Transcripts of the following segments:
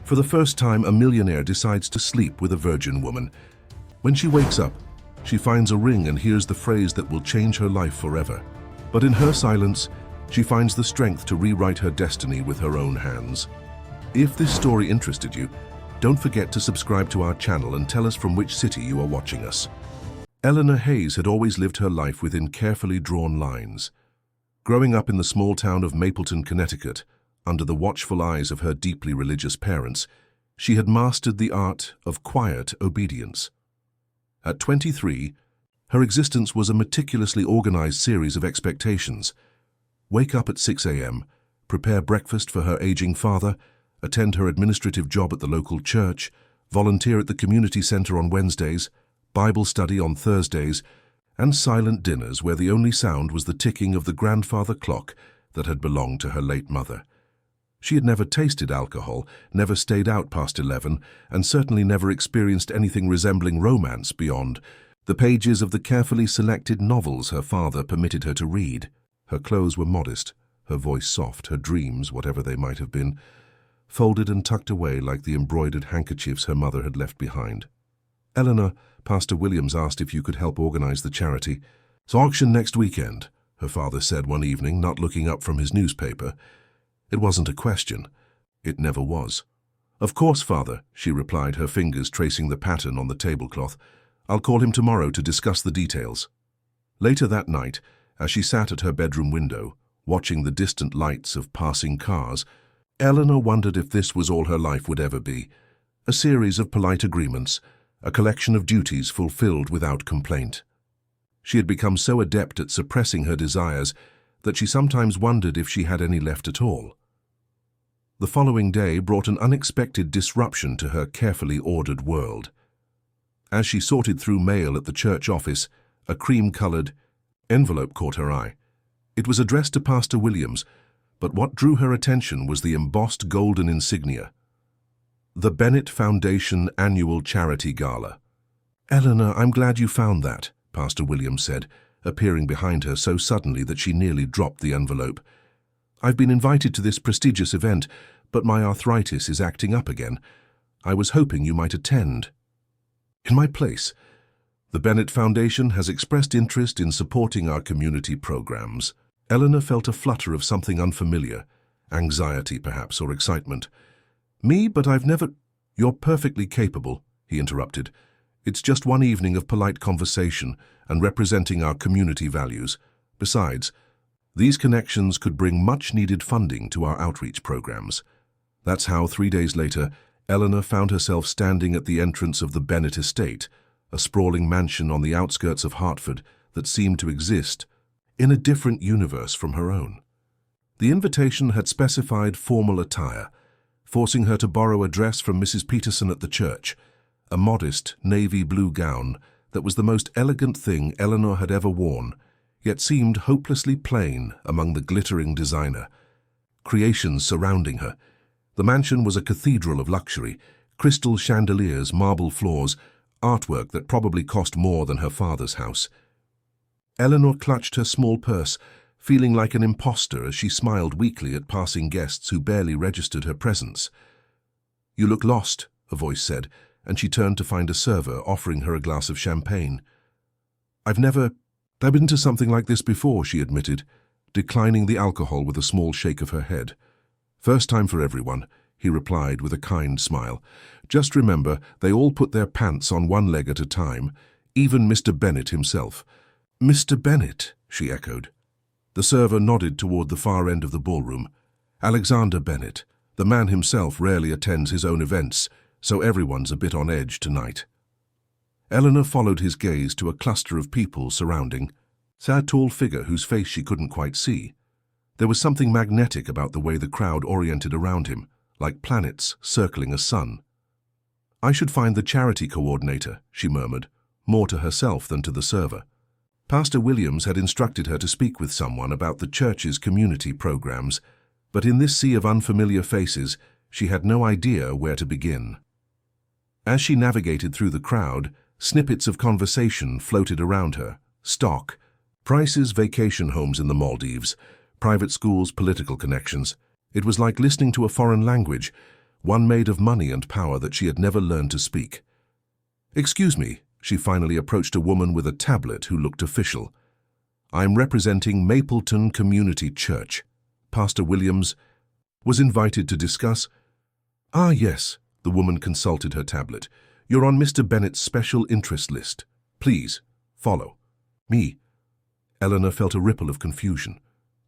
For the first time, a millionaire decides to sleep with a virgin woman. When she wakes up, she finds a ring and hears the phrase that will change her life forever. But in her silence, she finds the strength to rewrite her destiny with her own hands. If this story interested you, don't forget to subscribe to our channel and tell us from which city you are watching us. Eleanor Hayes had always lived her life within carefully drawn lines. Growing up in the small town of Mapleton, Connecticut, under the watchful eyes of her deeply religious parents, she had mastered the art of quiet obedience. At 23, her existence was a meticulously organized series of expectations. Wake up at 6 a.m., prepare breakfast for her aging father, attend her administrative job at the local church, volunteer at the community center on Wednesdays, Bible study on Thursdays, and silent dinners where the only sound was the ticking of the grandfather clock that had belonged to her late mother. She had never tasted alcohol, never stayed out past 11, and certainly never experienced anything resembling romance beyond the pages of the carefully selected novels her father permitted her to read. Her clothes were modest, her voice soft, her dreams, whatever they might have been, folded and tucked away like the embroidered handkerchiefs her mother had left behind. "Eleanor, Pastor Williams asked if you could help organize the charity. It's auction next weekend," her father said one evening, not looking up from his newspaper. It wasn't a question. It never was. "Of course, Father," she replied, her fingers tracing the pattern on the tablecloth. "I'll call him tomorrow to discuss the details." Later that night, as she sat at her bedroom window, watching the distant lights of passing cars, Eleanor wondered if this was all her life would ever be. A series of polite agreements, a collection of duties fulfilled without complaint. She had become so adept at suppressing her desires that she sometimes wondered if she had any left at all. The following day brought an unexpected disruption to her carefully ordered world. As she sorted through mail at the church office, a cream-colored envelope caught her eye. It was addressed to Pastor Williams, but what drew her attention was the embossed golden insignia. The Bennett Foundation Annual Charity Gala. "Eleanor, I'm glad you found that," Pastor Williams said, appearing behind her so suddenly that she nearly dropped the envelope. "I've been invited to this prestigious event, but my arthritis is acting up again. I was hoping you might attend." "In my place, the Bennett Foundation has expressed interest in supporting our community programs." Eleanor felt a flutter of something unfamiliar, anxiety perhaps, or excitement. "Me, but I've never—" "You're perfectly capable," he interrupted. "It's just one evening of polite conversation and representing our community values. Besides, these connections could bring much-needed funding to our outreach programs." That's how, 3 days later, Eleanor found herself standing at the entrance of the Bennett estate, a sprawling mansion on the outskirts of Hartford that seemed to exist in a different universe from her own. The invitation had specified formal attire, forcing her to borrow a dress from Mrs. Peterson at the church, a modest navy blue gown that was the most elegant thing Eleanor had ever worn, yet seemed hopelessly plain among the glittering designer creations surrounding her. The mansion was a cathedral of luxury, crystal chandeliers, marble floors, artwork that probably cost more than her father's house. Eleanor clutched her small purse, feeling like an imposter as she smiled weakly at passing guests who barely registered her presence. "You look lost," a voice said, and she turned to find a server offering her a glass of champagne. I've been to something like this before," she admitted, declining the alcohol with a small shake of her head. "First time for everyone," he replied with a kind smile. "Just remember, they all put their pants on one leg at a time, even Mr. Bennett himself." "Mr. Bennett," she echoed. The server nodded toward the far end of the ballroom. "Alexander Bennett. The man himself rarely attends his own events, so everyone's a bit on edge tonight." Eleanor followed his gaze to a cluster of people surrounding a tall figure whose face she couldn't quite see. There was something magnetic about the way the crowd oriented around him, like planets circling a sun. "I should find the charity coordinator," she murmured, more to herself than to the server. Pastor Williams had instructed her to speak with someone about the church's community programs, but in this sea of unfamiliar faces, she had no idea where to begin. As she navigated through the crowd, snippets of conversation floated around her. Stock, prices, vacation homes in the Maldives, private schools, political connections. It was like listening to a foreign language, one made of money and power that she had never learned to speak. "Excuse me," she finally approached a woman with a tablet who looked official. "I'm representing Mapleton Community Church. Pastor Williams was invited to discuss—" "Ah, yes," the woman consulted her tablet. "You're on Mr. Bennett's special interest list. Please, follow me." Eleanor felt a ripple of confusion.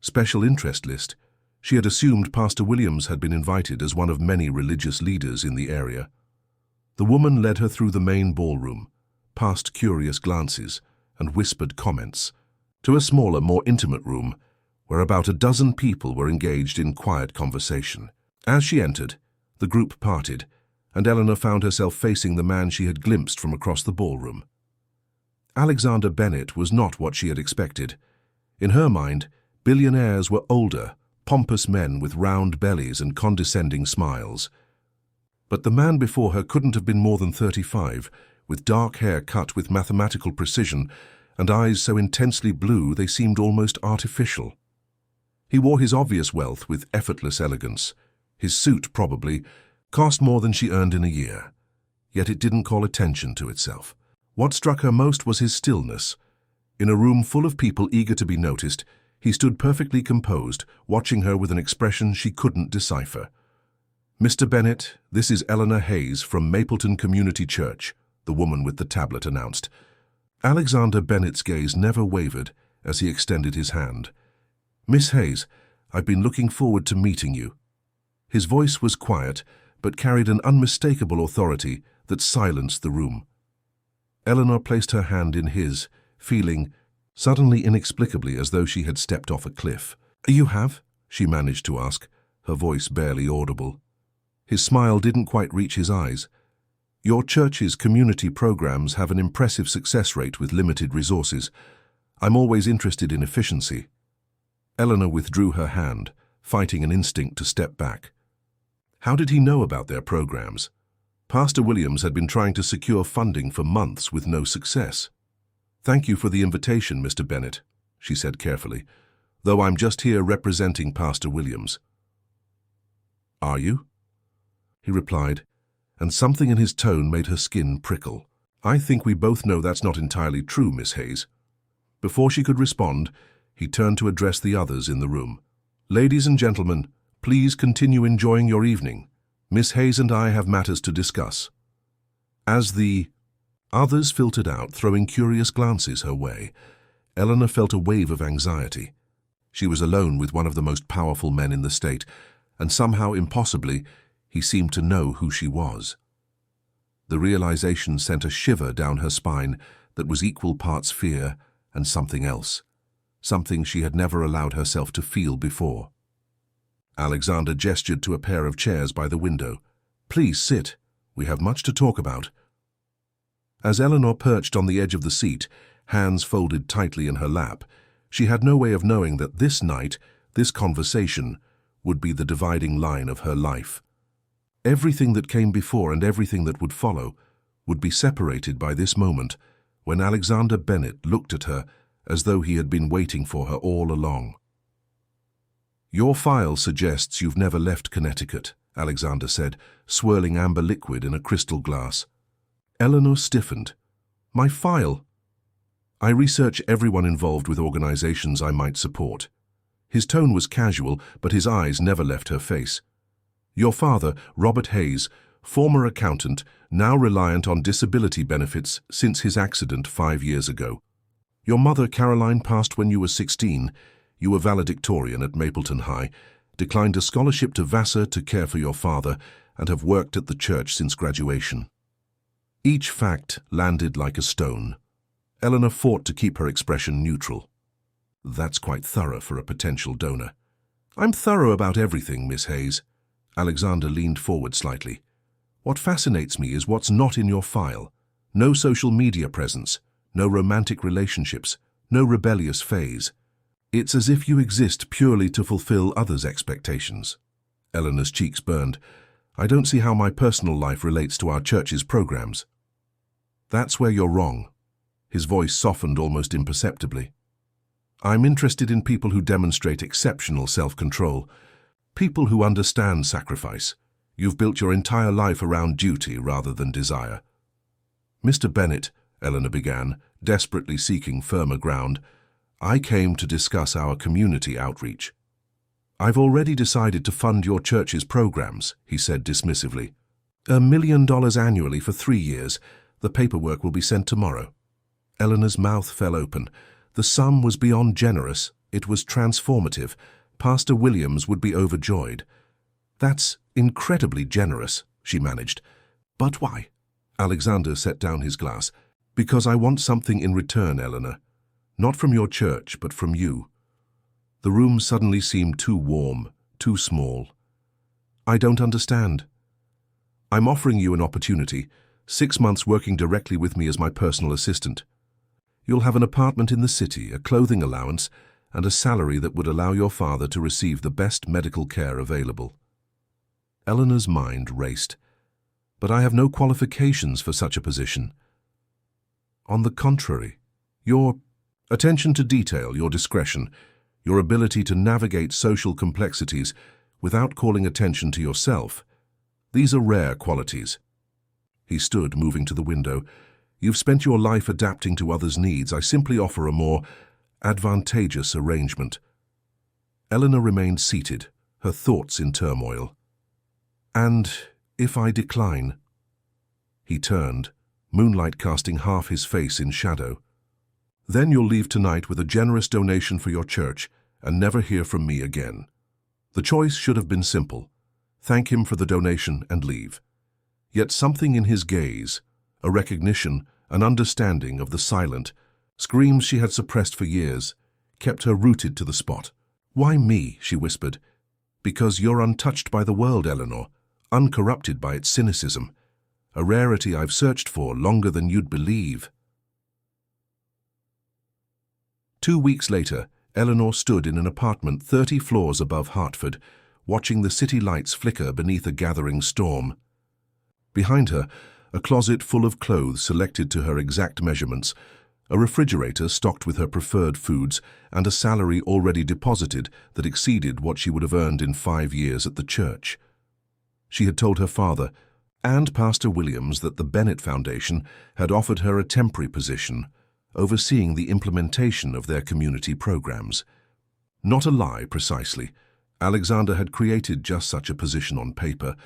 Special interest list? She had assumed Pastor Williams had been invited as one of many religious leaders in the area. The woman led her through the main ballroom, past curious glances and whispered comments, to a smaller, more intimate room where about a dozen people were engaged in quiet conversation. As she entered, the group parted, and Eleanor found herself facing the man she had glimpsed from across the ballroom. Alexander Bennett was not what she had expected. In her mind, billionaires were older, pompous men with round bellies and condescending smiles. But the man before her couldn't have been more than 35, with dark hair cut with mathematical precision and eyes so intensely blue they seemed almost artificial. He wore his obvious wealth with effortless elegance. His suit, probably, cost more than she earned in a year, yet it didn't call attention to itself. What struck her most was his stillness. In a room full of people eager to be noticed, he stood perfectly composed, watching her with an expression she couldn't decipher. "Mr. Bennett, this is Eleanor Hayes from Mapleton Community Church," the woman with the tablet announced. Alexander Bennett's gaze never wavered as he extended his hand. "Miss Hayes, I've been looking forward to meeting you." His voice was quiet, but carried an unmistakable authority that silenced the room. Eleanor placed her hand in his, feeling, suddenly inexplicably, as though she had stepped off a cliff. "You have?" she managed to ask, her voice barely audible. His smile didn't quite reach his eyes. "Your church's community programs have an impressive success rate with limited resources. I'm always interested in efficiency." Eleanor withdrew her hand, fighting an instinct to step back. How did he know about their programs? Pastor Williams had been trying to secure funding for months with no success. "Thank you for the invitation, Mr. Bennett," she said carefully, "though I'm just here representing Pastor Williams." "Are you?" he replied, and something in his tone made her skin prickle. "I think we both know that's not entirely true, Miss Hayes." Before she could respond, he turned to address the others in the room. "Ladies and gentlemen, please continue enjoying your evening. Miss Hayes and I have matters to discuss." As the others filtered out, throwing curious glances her way, Eleanor felt a wave of anxiety. She was alone with one of the most powerful men in the state, and somehow, impossibly, he seemed to know who she was. The realization sent a shiver down her spine that was equal parts fear and something else, something she had never allowed herself to feel before. Alexander gestured to a pair of chairs by the window. "Please sit. We have much to talk about." As Eleanor perched on the edge of the seat, hands folded tightly in her lap, she had no way of knowing that this night, this conversation, would be the dividing line of her life. Everything that came before and everything that would follow would be separated by this moment when Alexander Bennett looked at her as though he had been waiting for her all along. "Your file suggests you've never left Connecticut," Alexander said, swirling amber liquid in a crystal glass. Eleanor stiffened. "My file?" "I research everyone involved with organizations I might support." His tone was casual, but his eyes never left her face. "Your father, Robert Hayes, former accountant, now reliant on disability benefits since his accident 5 years ago. Your mother, Caroline, passed when you were 16. You were valedictorian at Mapleton High, declined a scholarship to Vassar to care for your father, and have worked at the church since graduation." Each fact landed like a stone. Eleanor fought to keep her expression neutral. "That's quite thorough for a potential donor." "I'm thorough about everything, Miss Hayes." Alexander leaned forward slightly. "What fascinates me is what's not in your file. No social media presence, no romantic relationships, no rebellious phase. It's as if you exist purely to fulfill others' expectations." Eleanor's cheeks burned. "I don't see how my personal life relates to our church's programs." "That's where you're wrong." His voice softened almost imperceptibly. "I'm interested in people who demonstrate exceptional self-control, people who understand sacrifice, You've built your entire life around duty rather than desire. Mr. Bennet, Eleanor began, desperately seeking firmer ground, I came to discuss our community outreach. I've already decided to fund your church's programs, he said dismissively. $1 million annually for 3 years. The paperwork will be sent tomorrow. Eleanor's mouth fell open. The sum was beyond generous. It was transformative. Pastor Williams would be overjoyed. That's incredibly generous, she managed. But why? Alexander set down his glass. Because I want something in return, Eleanor. Not from your church, but from you. The room suddenly seemed too warm, too small. I don't understand. I'm offering you an opportunity, 6 months working directly with me as my personal assistant. You'll have an apartment in the city, a clothing allowance, and a salary that would allow your father to receive the best medical care available. Eleanor's mind raced. But I have no qualifications for such a position. On the contrary, your attention to detail, your discretion, your ability to navigate social complexities without calling attention to yourself, these are rare qualities. He stood, moving to the window. You've spent your life adapting to others' needs. I simply offer a more advantageous arrangement. Eleanor remained seated, her thoughts in turmoil. And if I decline? He turned, moonlight casting half his face in shadow. Then you'll leave tonight with a generous donation for your church and never hear from me again. The choice should have been simple. Thank him for the donation and leave. Yet something in his gaze, a recognition, an understanding of the silent, screams she had suppressed for years, kept her rooted to the spot. Why me? She whispered. Because you're untouched by the world, Eleanor, uncorrupted by its cynicism, a rarity I've searched for longer than you'd believe. 2 weeks later, Eleanor stood in an apartment 30 floors above Hartford, watching the city lights flicker beneath a gathering storm. Behind her, a closet full of clothes selected to her exact measurements, a refrigerator stocked with her preferred foods, and a salary already deposited that exceeded what she would have earned in 5 years at the church. She had told her father and Pastor Williams that the Bennett Foundation had offered her a temporary position, overseeing the implementation of their community programs. Not a lie, precisely. Alexander had created just such a position on paper,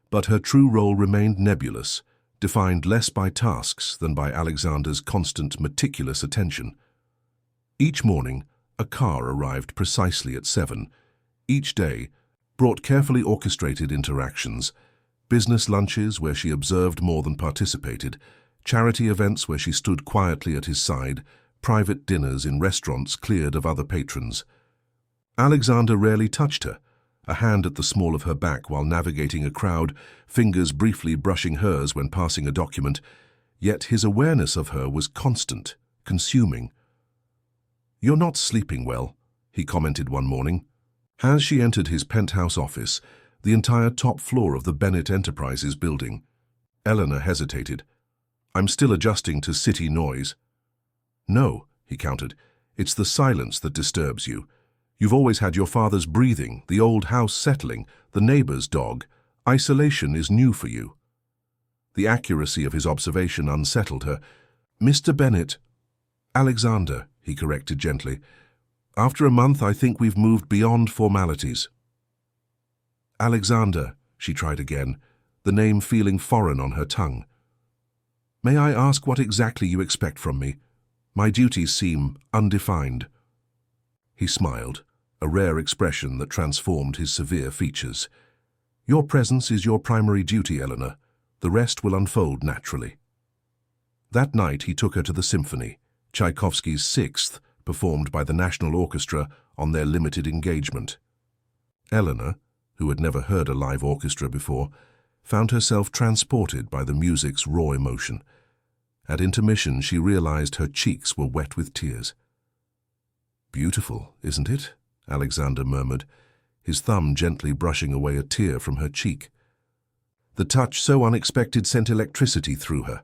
but her true role remained nebulous, defined less by tasks than by Alexander's constant, meticulous attention. Each morning, a car arrived precisely at 7. Each day brought carefully orchestrated interactions, business lunches where she observed more than participated, charity events where she stood quietly at his side, private dinners in restaurants cleared of other patrons. Alexander rarely touched her, a hand at the small of her back while navigating a crowd, fingers briefly brushing hers when passing a document, yet his awareness of her was constant, consuming. "You're not sleeping well," he commented one morning. As she entered his penthouse office, the entire top floor of the Bennett Enterprises building, Eleanor hesitated. "I'm still adjusting to city noise." "No," he countered, "it's the silence that disturbs you. You've always had your father's breathing, the old house settling, the neighbor's dog. Isolation is new for you." The accuracy of his observation unsettled her. "Mr. Bennett—" "Alexander," he corrected gently. "After a month, I think we've moved beyond formalities." "Alexander," she tried again, the name feeling foreign on her tongue. "May I ask what exactly you expect from me? My duties seem undefined." He smiled, a rare expression that transformed his severe features. "Your presence is your primary duty, Eleanor. The rest will unfold naturally." That night he took her to the symphony, Tchaikovsky's Sixth, performed by the National Orchestra on their limited engagement. Eleanor, who had never heard a live orchestra before, found herself transported by the music's raw emotion. At intermission, she realized her cheeks were wet with tears. "Beautiful, isn't it?" Alexander murmured, his thumb gently brushing away a tear from her cheek. The touch so unexpected sent electricity through her.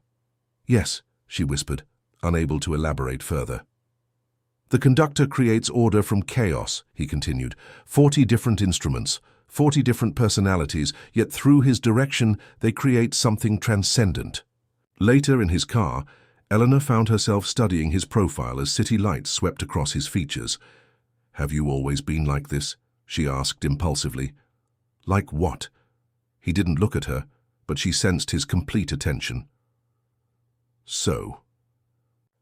"Yes," she whispered, unable to elaborate further. The conductor creates order from chaos, he continued. 40 different instruments, 40 different personalities, yet through his direction they create something transcendent. Later in his car, Eleanor found herself studying his profile as city lights swept across his features. "Have you always been like this?" she asked impulsively. "Like what?" He didn't look at her, but she sensed his complete attention. So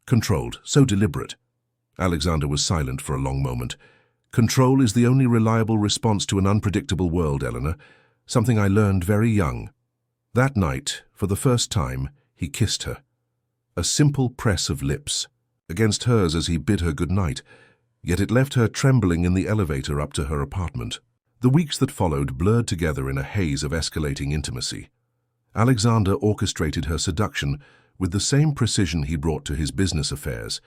controlled, so deliberate. Alexander was silent for a long moment. "Control is the only reliable response to an unpredictable world, Eleanor. Something I learned very young." That night, for the first time, he kissed her. A simple press of lips, against hers as he bid her good night, yet it left her trembling in the elevator up to her apartment. The weeks that followed blurred together in a haze of escalating intimacy. Alexander orchestrated her seduction with the same precision he brought to his business affairs,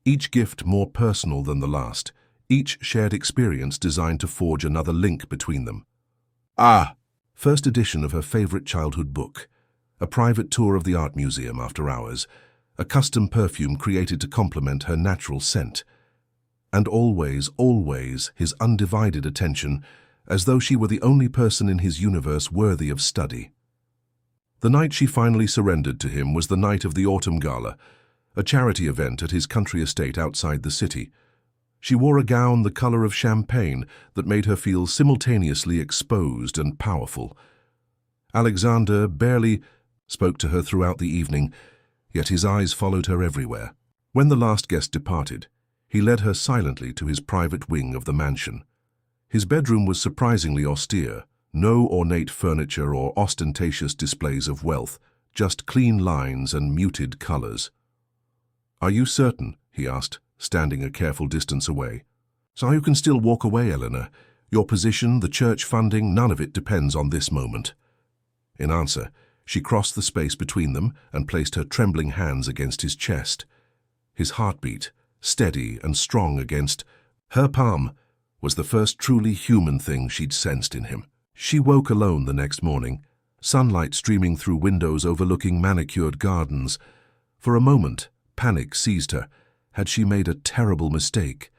each gift more personal than the last, each shared experience designed to forge another link between them. First edition of her favorite childhood book, a private tour of the art museum after hours, a custom perfume created to complement her natural scent, and always, always his undivided attention, as though she were the only person in his universe worthy of study. The night she finally surrendered to him was the night of the Autumn Gala, a charity event at his country estate outside the city. She wore a gown the color of champagne that made her feel simultaneously exposed and powerful. Alexander barely spoke to her throughout the evening, yet his eyes followed her everywhere. When the last guest departed, he led her silently to his private wing of the mansion. His bedroom was surprisingly austere, no ornate furniture or ostentatious displays of wealth, just clean lines and muted colors. "Are you certain?" he asked, standing a careful distance away. "So you can still walk away, Eleanor. Your position, the church funding, none of it depends on this moment." In answer, she crossed the space between them and placed her trembling hands against his chest. His heartbeat, steady and strong against her palm, was the first truly human thing she'd sensed in him. She woke alone the next morning, sunlight streaming through windows overlooking manicured gardens. For a moment, panic seized her. Had she made a terrible mistake?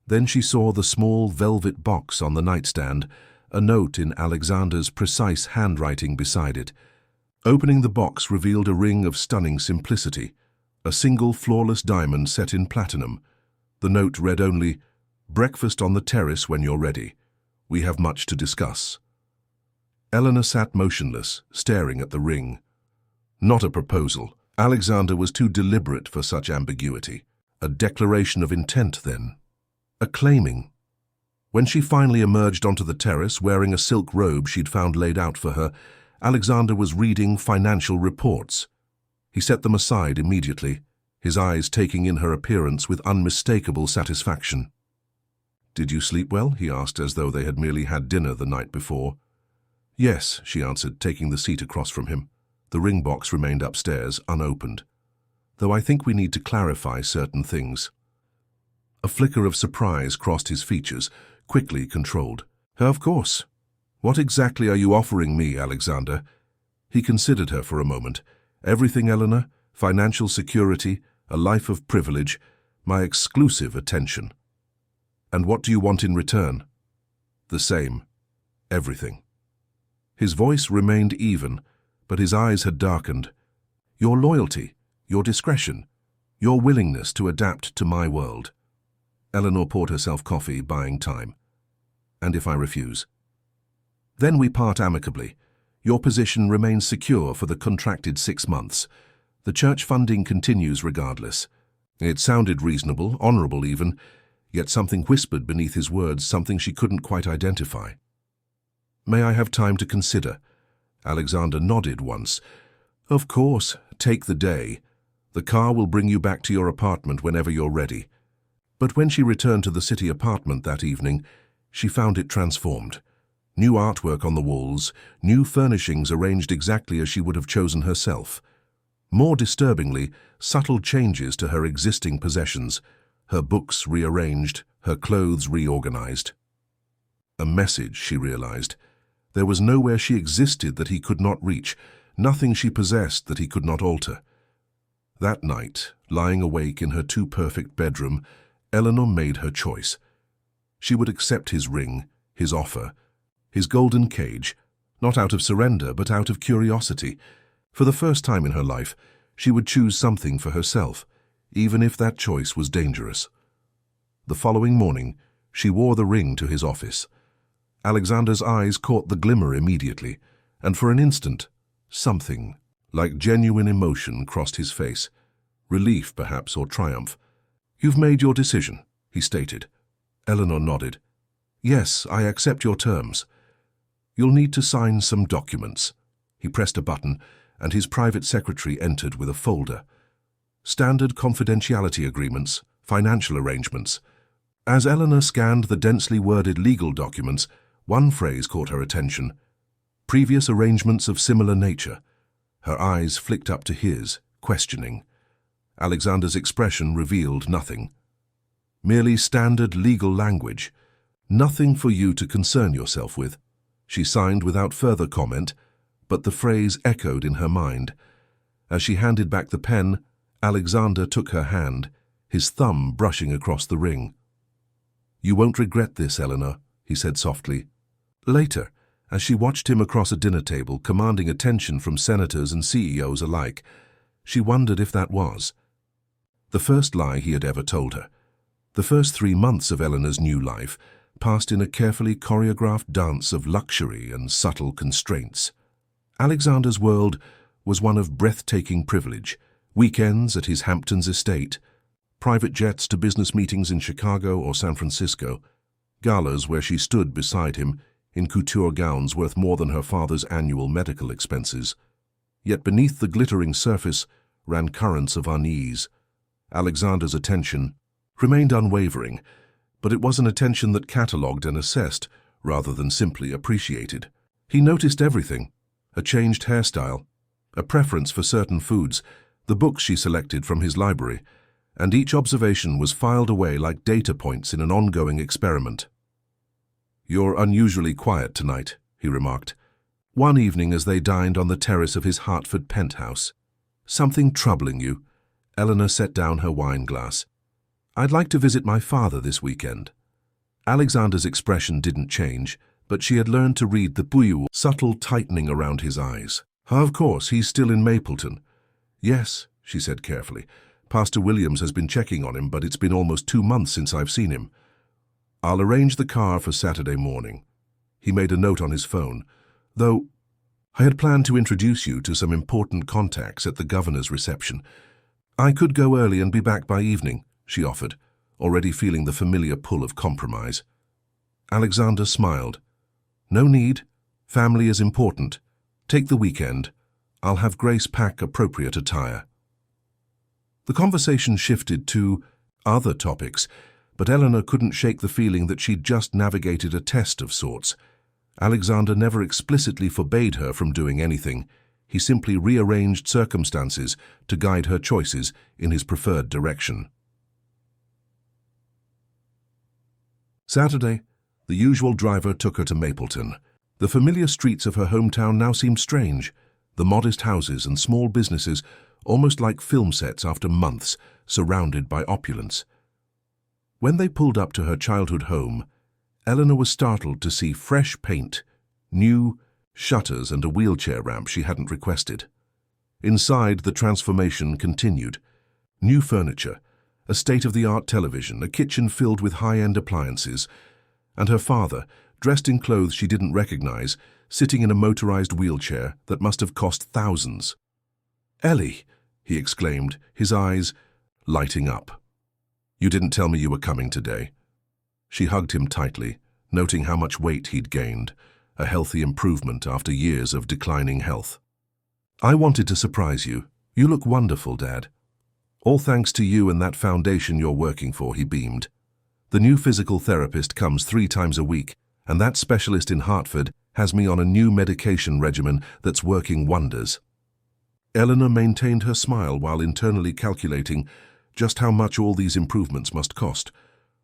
Then she saw the small velvet box on the nightstand, a note in Alexander's precise handwriting beside it. Opening the box revealed a ring of stunning simplicity, a single flawless diamond set in platinum. The note read only, "Breakfast on the terrace when you're ready. We have much to discuss." Eleanor sat motionless, staring at the ring. Not a proposal. Alexander was too deliberate for such ambiguity. A declaration of intent, then. A claiming. When she finally emerged onto the terrace, wearing a silk robe she'd found laid out for her, Alexander was reading financial reports. He set them aside immediately, his eyes taking in her appearance with unmistakable satisfaction. "Did you sleep well?" he asked, as though they had merely had dinner the night before. "Yes," she answered, taking the seat across from him. The ring box remained upstairs, unopened. "Though I think we need to clarify certain things." A flicker of surprise crossed his features, quickly controlled. "Of course. What exactly are you offering me, Alexander?" He considered her for a moment. "Everything, Eleanor? Financial security, a life of privilege, my exclusive attention. And what do you want in return?" "The same. Everything." His voice remained even, but his eyes had darkened. "Your loyalty, your discretion, your willingness to adapt to my world." Eleanor poured herself coffee, buying time. "And if I refuse?" "Then we part amicably. Your position remains secure for the contracted 6 months. The church funding continues regardless." It sounded reasonable, honorable even, yet something whispered beneath his words, something she couldn't quite identify. "May I have time to consider?" Alexander nodded once. "Of course, take the day. The car will bring you back to your apartment whenever you're ready." But when she returned to the city apartment that evening, she found it transformed. New artwork on the walls, new furnishings arranged exactly as she would have chosen herself. More disturbingly, subtle changes to her existing possessions, her books rearranged, her clothes reorganized. A message, she realized. There was nowhere she existed that he could not reach, nothing she possessed that he could not alter. That night, lying awake in her too-perfect bedroom, Eleanor made her choice. She would accept his ring, his offer, his golden cage, not out of surrender but out of curiosity. For the first time in her life, she would choose something for herself, even if that choice was dangerous. The following morning, she wore the ring to his office. Alexander's eyes caught the glimmer immediately, and for an instant, something, like genuine emotion, crossed his face. Relief, perhaps, or triumph. "You've made your decision," he stated. Eleanor nodded. "Yes, I accept your terms. You'll need to sign some documents." He pressed a button, and his private secretary entered with a folder. Standard confidentiality agreements, financial arrangements. As Eleanor scanned the densely worded legal documents, one phrase caught her attention. Previous arrangements of similar nature. Her eyes flicked up to his, questioning. Alexander's expression revealed nothing. Merely standard legal language. Nothing for you to concern yourself with. She signed without further comment, but the phrase echoed in her mind. As she handed back the pen, Alexander took her hand, his thumb brushing across the ring. "You won't regret this, Eleanor," he said softly. Later, as she watched him across a dinner table commanding attention from senators and CEOs alike, she wondered if that was the first lie he had ever told her. The first 3 months of Eleanor's new life passed in a carefully choreographed dance of luxury and subtle constraints. Alexander's world was one of breathtaking privilege, weekends at his Hamptons estate, private jets to business meetings in Chicago or San Francisco, galas where she stood beside him in couture gowns worth more than her father's annual medical expenses. Yet beneath the glittering surface ran currents of unease. Alexander's attention remained unwavering, but it was an attention that catalogued and assessed rather than simply appreciated. He noticed everything: a changed hairstyle, a preference for certain foods, the books she selected from his library, and each observation was filed away like data points in an ongoing experiment. "You're unusually quiet tonight," he remarked, one evening as they dined on the terrace of his Hartford penthouse. "Something troubling you?" Eleanor set down her wine glass. "I'd like to visit my father this weekend." Alexander's expression didn't change, but she had learned to read the subtle tightening around his eyes. "Of course, he's still in Mapleton." "Yes," she said carefully. "Pastor Williams has been checking on him, but it's been almost 2 months since I've seen him. I'll arrange the car for Saturday morning." He made a note on his phone. "Though, I had planned to introduce you to some important contacts at the governor's reception. I could go early and be back by evening," she offered, already feeling the familiar pull of compromise. Alexander smiled. "No need. Family is important. Take the weekend. I'll have Grace pack appropriate attire." The conversation shifted to other topics, but Eleanor couldn't shake the feeling that she'd just navigated a test of sorts. Alexander never explicitly forbade her from doing anything. He simply rearranged circumstances to guide her choices in his preferred direction. Saturday, the usual driver took her to Mapleton. The familiar streets of her hometown now seemed strange, the modest houses and small businesses almost like film sets after months surrounded by opulence. When they pulled up to her childhood home, Eleanor was startled to see fresh paint, new shutters and a wheelchair ramp she hadn't requested. Inside, the transformation continued. New furniture, a state-of-the-art television, a kitchen filled with high-end appliances, and her father, dressed in clothes she didn't recognize, sitting in a motorized wheelchair that must have cost thousands. "Ellie," he exclaimed, his eyes lighting up. "You didn't tell me you were coming today." She hugged him tightly, noting how much weight he'd gained, a healthy improvement after years of declining health. "I wanted to surprise you. You look wonderful, Dad." "All thanks to you and that foundation you're working for," he beamed. "The new physical therapist comes 3 times a week, and that specialist in Hartford has me on a new medication regimen that's working wonders." Eleanor maintained her smile while internally calculating just how much all these improvements must cost,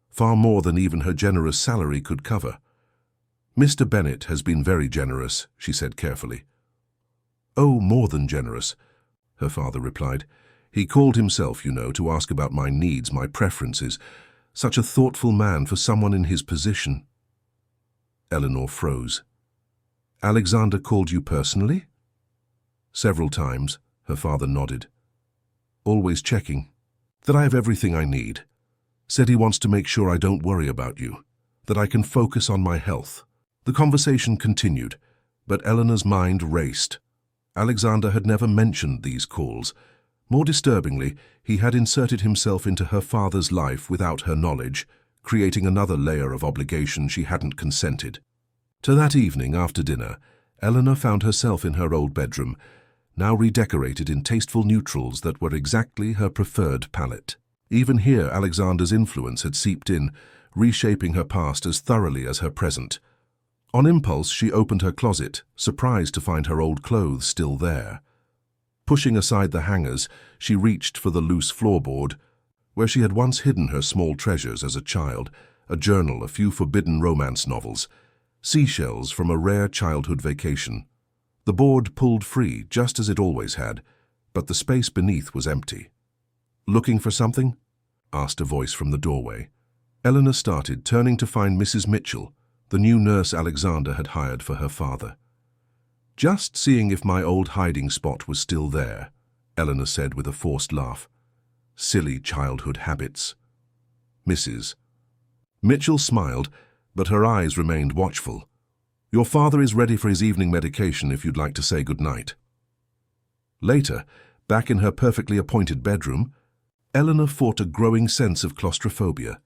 far more than even her generous salary could cover. "Mr. Bennett has been very generous," she said carefully. "Oh, more than generous," her father replied. "He called himself, you know, to ask about my needs, my preferences. Such a thoughtful man for someone in his position. Eleanor froze. Alexander called you personally? Several times, her father nodded. Always checking. That I have everything I need. Said he wants to make sure I don't worry about you. That I can focus on my health. The conversation continued, but Eleanor's mind raced. Alexander had never mentioned these calls. More disturbingly, he had inserted himself into her father's life without her knowledge, creating another layer of obligation she hadn't consented. To that evening after dinner, Eleanor found herself in her old bedroom, now redecorated in tasteful neutrals that were exactly her preferred palette. Even here, Alexander's influence had seeped in, reshaping her past as thoroughly as her present. On impulse, she opened her closet, surprised to find her old clothes still there. Pushing aside the hangers, she reached for the loose floorboard, where she had once hidden her small treasures as a child, a journal, a few forbidden romance novels, seashells from a rare childhood vacation. The board pulled free, just as it always had, but the space beneath was empty. "Looking for something?" asked a voice from the doorway. Eleanor started, turning to find Mrs. Mitchell, the new nurse Alexander had hired for her father. "Just seeing if my old hiding spot was still there," Eleanor said with a forced laugh. "Silly childhood habits." "Mrs." Mitchell smiled, but her eyes remained watchful. "Your father is ready for his evening medication if you'd like to say good night." Later, back in her perfectly appointed bedroom, Eleanor fought a growing sense of claustrophobia.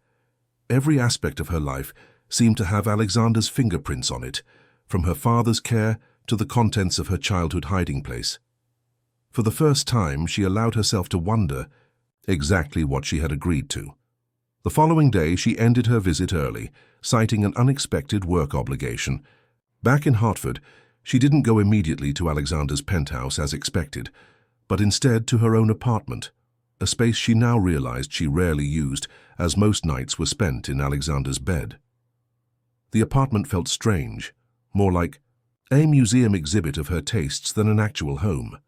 Every aspect of her life seemed to have Alexander's fingerprints on it, from her father's care to the contents of her childhood hiding place. For the first time, she allowed herself to wonder exactly what she had agreed to. The following day, she ended her visit early, citing an unexpected work obligation. Back in Hartford, she didn't go immediately to Alexander's penthouse as expected, but instead to her own apartment, a space she now realized she rarely used, as most nights were spent in Alexander's bed. The apartment felt strange, more like a museum exhibit of her tastes than an actual home.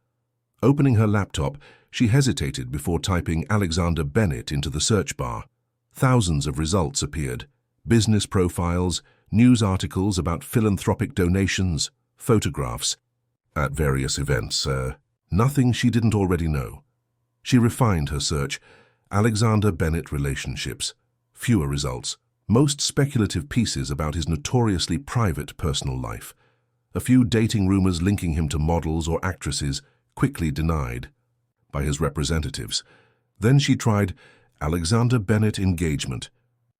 Opening her laptop, she hesitated before typing Alexander Bennett into the search bar. Thousands of results appeared: business profiles, news articles about philanthropic donations, photographs at various events, nothing she didn't already know. She refined her search. Alexander Bennett relationships. Fewer results. Most speculative pieces about his notoriously private personal life. A few dating rumors linking him to models or actresses, quickly denied by his representatives. Then she tried Alexander Bennett engagement.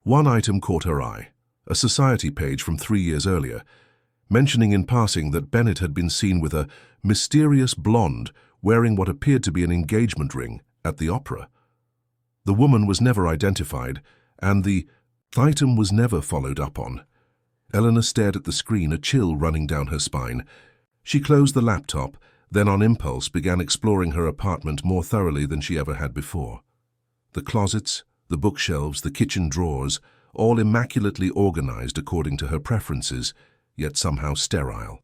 One item caught her eye, a society page from 3 years earlier, mentioning in passing that Bennett had been seen with a mysterious blonde wearing what appeared to be an engagement ring at the opera. The woman was never identified, and the item was never followed up on. Eleanor stared at the screen, a chill running down her spine. She closed the laptop, then on impulse began exploring her apartment more thoroughly than she ever had before. The closets, the bookshelves, the kitchen drawers, all immaculately organized according to her preferences, yet somehow sterile.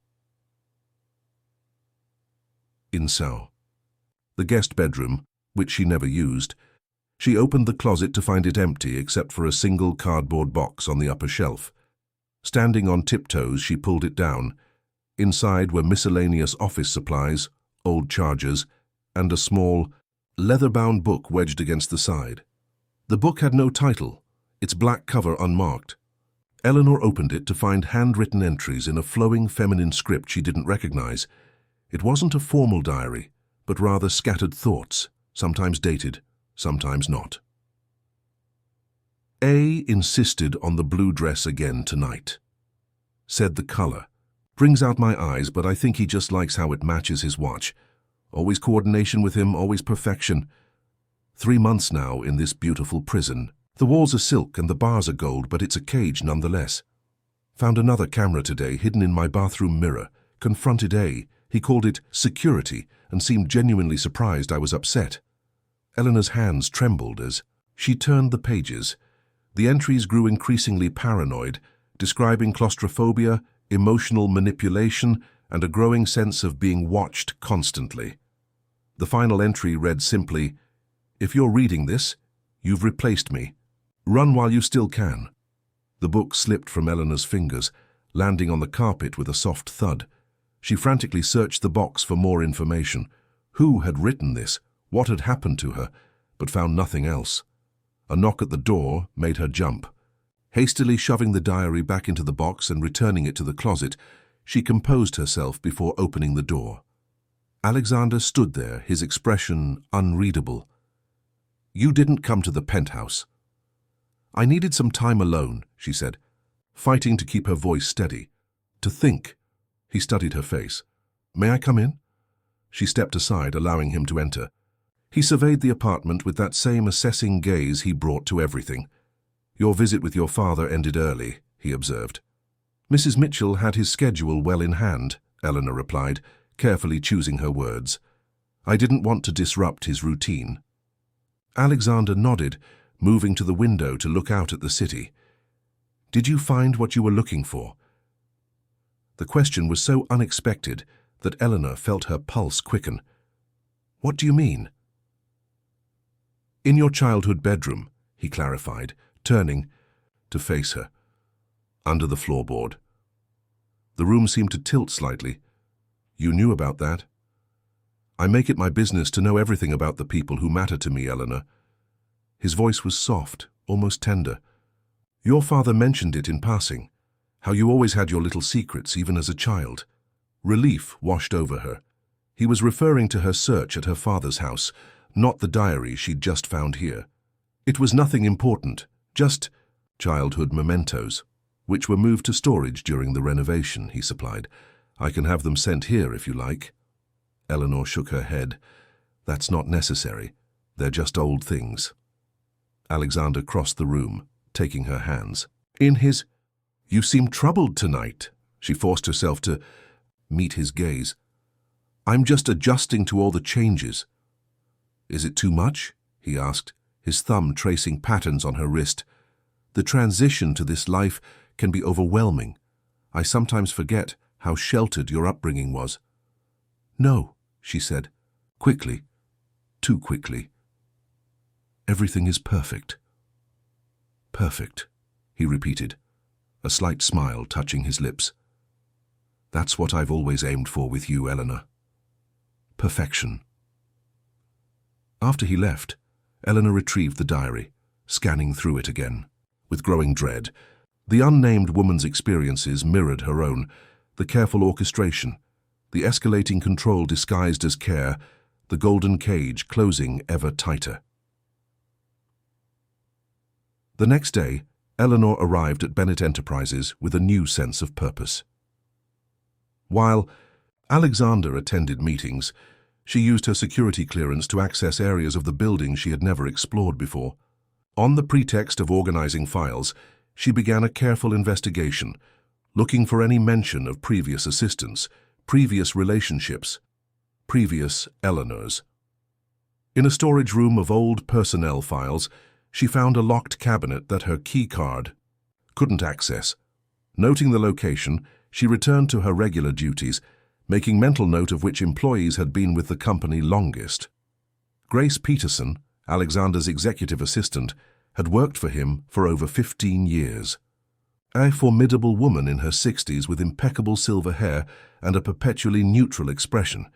Inside the guest bedroom, which she never used, she opened the closet to find it empty except for a single cardboard box on the upper shelf. Standing on tiptoes, she pulled it down. Inside were miscellaneous office supplies, old chargers, and a small, leather-bound book wedged against the side. The book had no title, its black cover unmarked. Eleanor opened it to find handwritten entries in a flowing feminine script she didn't recognize. It wasn't a formal diary, but rather scattered thoughts, sometimes dated, sometimes not. A insisted on the blue dress again tonight. Said the color. Brings out my eyes, but I think he just likes how it matches his watch. Always coordination with him, always perfection. 3 months now in this beautiful prison. The walls are silk and the bars are gold, but it's a cage nonetheless. Found another camera today hidden in my bathroom mirror. Confronted A. He called it security and seemed genuinely surprised I was upset. Eleanor's hands trembled as she turned the pages. The entries grew increasingly paranoid, describing claustrophobia, emotional manipulation, and a growing sense of being watched constantly. The final entry read simply, "If you're reading this, you've replaced me. Run while you still can. The book slipped from Eleanor's fingers, landing on the carpet with a soft thud. She frantically searched the box for more information. Who had written this? What had happened to her? But found nothing else. A knock at the door made her jump. Hastily shoving the diary back into the box and returning it to the closet, she composed herself before opening the door. Alexander stood there, his expression unreadable. "You didn't come to the penthouse." "I needed some time alone," she said, fighting to keep her voice steady. "To think." He studied her face. "May I come in?" She stepped aside, allowing him to enter. He surveyed the apartment with that same assessing gaze he brought to everything. "Your visit with your father ended early," he observed. "Mrs. Mitchell had his schedule well in hand," Eleanor replied, carefully choosing her words. "I didn't want to disrupt his routine." Alexander nodded, moving to the window to look out at the city. "Did you find what you were looking for?" The question was so unexpected that Eleanor felt her pulse quicken. "What do you mean?" "In your childhood bedroom," he clarified, turning to face her. "Under the floorboard." The room seemed to tilt slightly. "You knew about that?" "I make it my business to know everything about the people who matter to me, Eleanor." His voice was soft, almost tender. "Your father mentioned it in passing, how you always had your little secrets, even as a child." Relief washed over her. He was referring to her search at her father's house, not the diary she'd just found here. It was nothing important, just childhood mementos, which were moved to storage during the renovation, he supplied. "I can have them sent here if you like." Eleanor shook her head. "That's not necessary. They're just old things." Alexander crossed the room, taking her hands. In his, "You seem troubled tonight." She forced herself to meet his gaze. "I'm just adjusting to all the changes." "Is it too much?" he asked, his thumb tracing patterns on her wrist. "The transition to this life can be overwhelming. I sometimes forget how sheltered your upbringing was." "No," she said, quickly, too quickly. "Everything is perfect." "Perfect," he repeated, a slight smile touching his lips. "That's what I've always aimed for with you, Eleanor. Perfection." After he left, Eleanor retrieved the diary, scanning through it again. With growing dread, the unnamed woman's experiences mirrored her own, the careful orchestration, the escalating control disguised as care, the golden cage closing ever tighter. The next day, Eleanor arrived at Bennett Enterprises with a new sense of purpose. While Alexander attended meetings, she used her security clearance to access areas of the building she had never explored before. On the pretext of organizing files, she began a careful investigation, looking for any mention of previous assistants, previous relationships, previous Eleanors. In a storage room of old personnel files, she found a locked cabinet that her key card couldn't access. Noting the location, she returned to her regular duties, making mental note of which employees had been with the company longest. Grace Peterson, Alexander's executive assistant, had worked for him for over 15 years. A formidable woman in her 60s with impeccable silver hair and a perpetually neutral expression.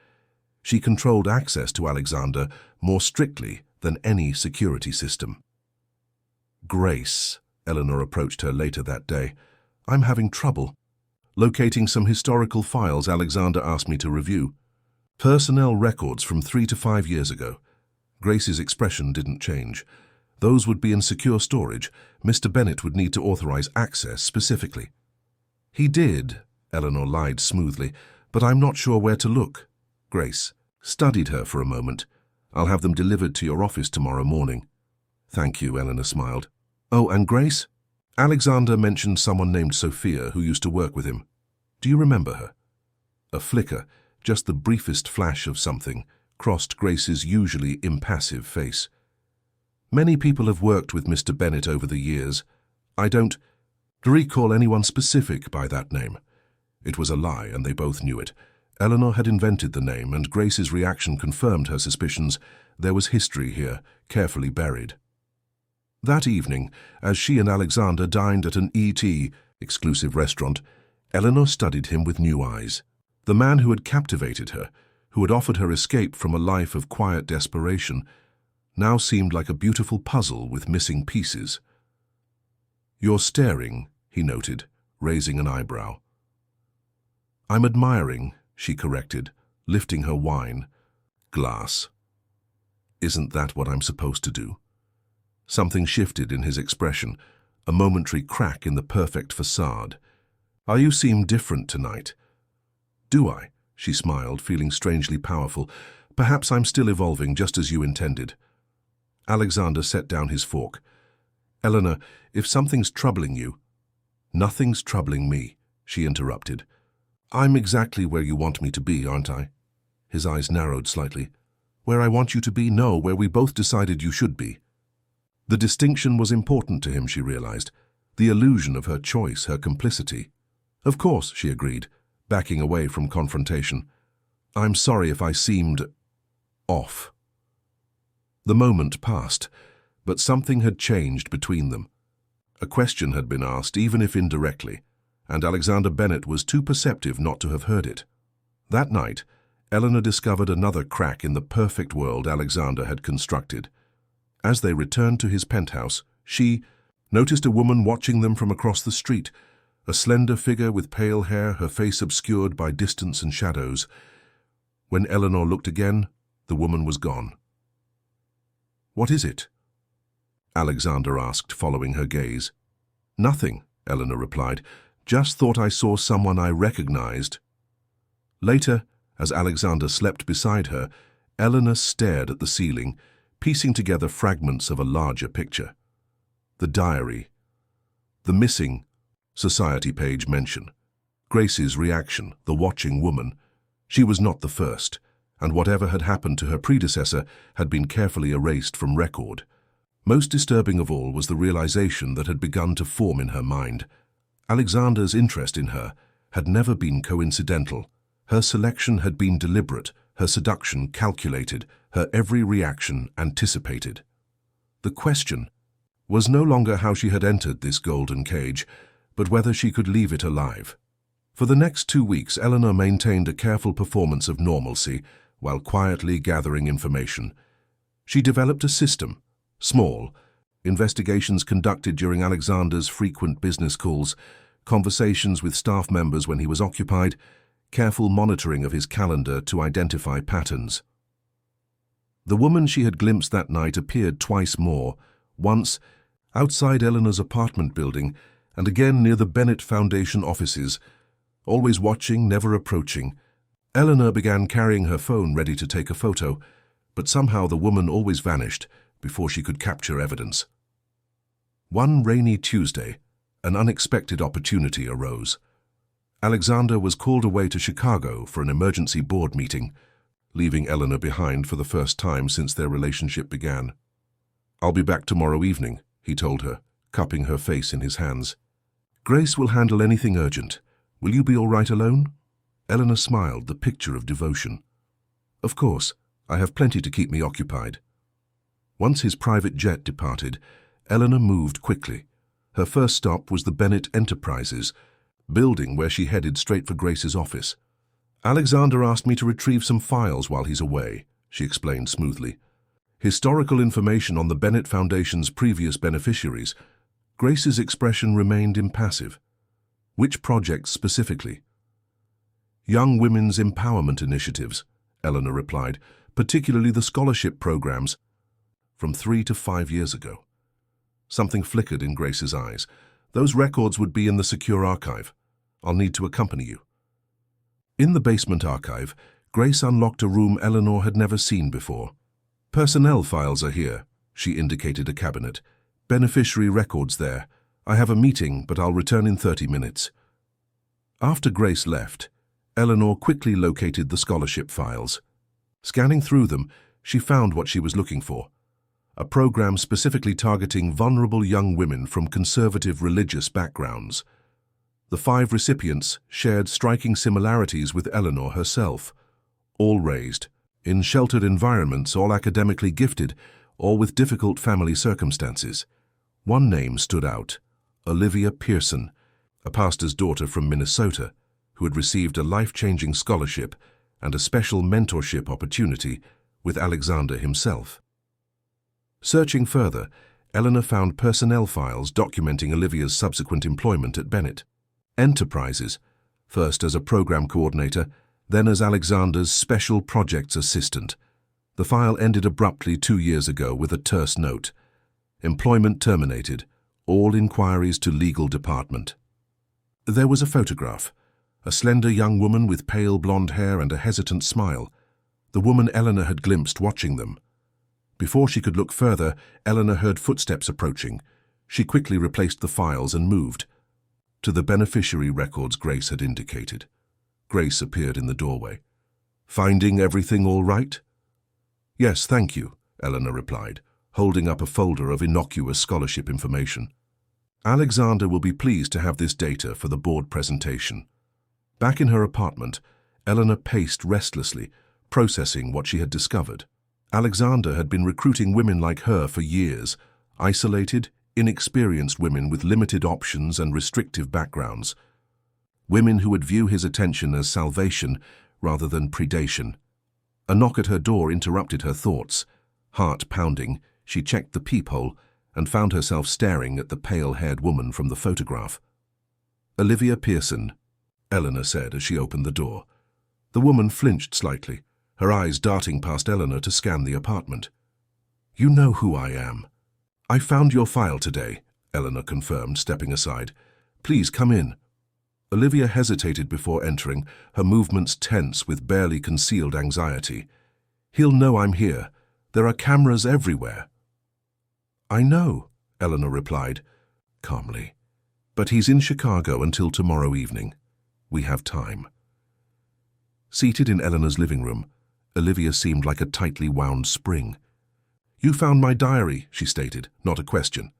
She controlled access to Alexander more strictly than any security system. "Grace," Eleanor approached her later that day, "I'm having trouble locating some historical files Alexander asked me to review. Personnel records from 3 to 5 years ago." Grace's expression didn't change. "Those would be in secure storage. Mr. Bennett would need to authorize access specifically." "He did," Eleanor lied smoothly, "but I'm not sure where to look." Grace studied her for a moment. "I'll have them delivered to your office tomorrow morning." "Thank you," Eleanor smiled. "Oh, and Grace? Alexander mentioned someone named Sophia who used to work with him. Do you remember her?" A flicker, just the briefest flash of something, crossed Grace's usually impassive face. "Many people have worked with Mr. Bennett over the years. I don't recall anyone specific by that name." It was a lie, and they both knew it. Eleanor had invented the name, and Grace's reaction confirmed her suspicions. There was history here, carefully buried. That evening, as she and Alexander dined at an ET exclusive restaurant, Eleanor studied him with new eyes. The man who had captivated her, who had offered her escape from a life of quiet desperation, now seemed like a beautiful puzzle with missing pieces. "You're staring," he noted, raising an eyebrow. "I'm admiring," she corrected, lifting her wine glass. "Isn't that what I'm supposed to do?" Something shifted in his expression, a momentary crack in the perfect facade. "You seem different tonight." "Do I?" She smiled, feeling strangely powerful. "Perhaps I'm still evolving just as you intended." Alexander set down his fork. "Eleanor, if something's troubling you—" "Nothing's troubling me," she interrupted. "I'm exactly where you want me to be, aren't I?" His eyes narrowed slightly. "Where I want you to be? No, where we both decided you should be." The distinction was important to him, she realized. The illusion of her choice, her complicity. "Of course," she agreed, backing away from confrontation. "I'm sorry if I seemed off." The moment passed, but something had changed between them. A question had been asked, even if indirectly, and Alexander Bennett was too perceptive not to have heard it. That night, Eleanor discovered another crack in the perfect world Alexander had constructed. As they returned to his penthouse, she noticed a woman watching them from across the street, a slender figure with pale hair, her face obscured by distance and shadows. When Eleanor looked again, the woman was gone. "What is it?" Alexander asked, following her gaze. "Nothing," Eleanor replied. "Just thought I saw someone I recognized." Later, as Alexander slept beside her, Eleanor stared at the ceiling, piecing together fragments of a larger picture. The diary, the missing society page mention, Grace's reaction, the watching woman. She was not the first, and whatever had happened to her predecessor had been carefully erased from record. Most disturbing of all was the realization that had begun to form in her mind. Alexander's interest in her had never been coincidental. Her selection had been deliberate, her seduction calculated, her every reaction anticipated. The question was no longer how she had entered this golden cage, but whether she could leave it alive. For the next 2 weeks, Eleanor maintained a careful performance of normalcy while quietly gathering information. She developed a system, small, investigations conducted during Alexander's frequent business calls, conversations with staff members when he was occupied, careful monitoring of his calendar to identify patterns. The woman she had glimpsed that night appeared twice more, once outside Eleanor's apartment building and again near the Bennett Foundation offices. Always watching, never approaching, Eleanor began carrying her phone ready to take a photo, but somehow the woman always vanished before she could capture evidence. One rainy Tuesday, an unexpected opportunity arose. Alexander was called away to Chicago for an emergency board meeting, leaving Eleanor behind for the first time since their relationship began. "I'll be back tomorrow evening," he told her, cupping her face in his hands. "Grace will handle anything urgent. Will you be all right alone?" Eleanor smiled, the picture of devotion. "Of course, I have plenty to keep me occupied." Once his private jet departed, Eleanor moved quickly. Her first stop was the Bennett Enterprises building, where she headed straight for Grace's office. "Alexander asked me to retrieve some files while he's away," she explained smoothly. "Historical information on the Bennett Foundation's previous beneficiaries." Grace's expression remained impassive. "Which projects specifically?" "Young women's empowerment initiatives," Eleanor replied, "particularly the scholarship programs from 3 to 5 years ago." Something flickered in Grace's eyes. "Those records would be in the secure archive. I'll need to accompany you." In the basement archive, Grace unlocked a room Eleanor had never seen before. "Personnel files are here," she indicated a cabinet. "Beneficiary records there. I have a meeting, but I'll return in 30 minutes. After Grace left, Eleanor quickly located the scholarship files. Scanning through them, she found what she was looking for: a program specifically targeting vulnerable young women from conservative religious backgrounds. The 5 recipients shared striking similarities with Eleanor herself, all raised in sheltered environments, all academically gifted, all with difficult family circumstances. One name stood out: Olivia Pearson, a pastor's daughter from Minnesota, who had received a life-changing scholarship and a special mentorship opportunity with Alexander himself. Searching further, Eleanor found personnel files documenting Olivia's subsequent employment at Bennett Enterprises, first as a program coordinator, then as Alexander's special projects assistant. The file ended abruptly 2 years ago with a terse note: employment terminated. All inquiries to legal department. There was a photograph, a slender young woman with pale blonde hair and a hesitant smile, the woman Eleanor had glimpsed watching them. Before she could look further, Eleanor heard footsteps approaching. She quickly replaced the files and moved to the beneficiary records Grace had indicated. Grace appeared in the doorway. "Finding everything all right?" "Yes, thank you," Eleanor replied, holding up a folder of innocuous scholarship information. "Alexander will be pleased to have this data for the board presentation." Back in her apartment, Eleanor paced restlessly, processing what she had discovered. Alexander had been recruiting women like her for years, isolated, inexperienced women with limited options and restrictive backgrounds. Women who would view his attention as salvation rather than predation. A knock at her door interrupted her thoughts. Heart pounding, she checked the peephole and found herself staring at the pale-haired woman from the photograph. "Olivia Pearson," Eleanor said as she opened the door. The woman flinched slightly, her eyes darting past Eleanor to scan the apartment. "You know who I am." "I found your file today," Eleanor confirmed, stepping aside. "Please come in." Olivia hesitated before entering, her movements tense with barely concealed anxiety. "He'll know I'm here. There are cameras everywhere." "I know," Eleanor replied, calmly. "But he's in Chicago until tomorrow evening. We have time." Seated in Eleanor's living room, Olivia seemed like a tightly wound spring. "You found my diary," she stated, not a question.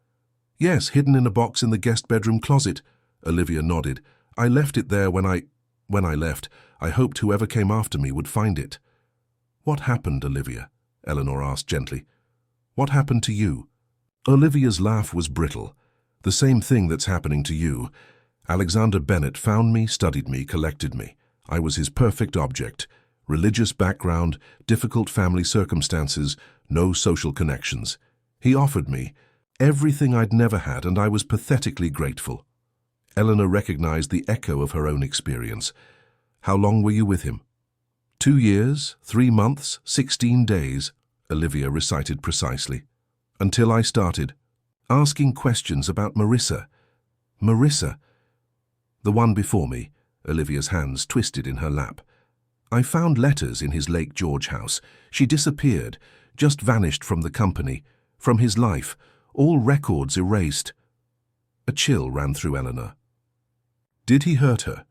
"Yes, hidden in a box in the guest bedroom closet," Olivia nodded. "I left it there when I left. I hoped whoever came after me would find it." "What happened, Olivia?" Eleanor asked gently. "What happened to you?" Olivia's laugh was brittle. "The same thing that's happening to you. Alexander Bennett found me, studied me, collected me. I was his perfect object. Religious background, difficult family circumstances, no social connections. He offered me everything I'd never had, and I was pathetically grateful." Eleanor recognized the echo of her own experience. "How long were you with him?" 2 years, 3 months, 16 days, Olivia recited precisely. "Until I started asking questions about Marissa." "Marissa?" "The one before me," Olivia's hands twisted in her lap. "I found letters in his Lake George house. She disappeared, just vanished from the company, from his life, all records erased." A chill ran through Eleanor. "Did he hurt her?"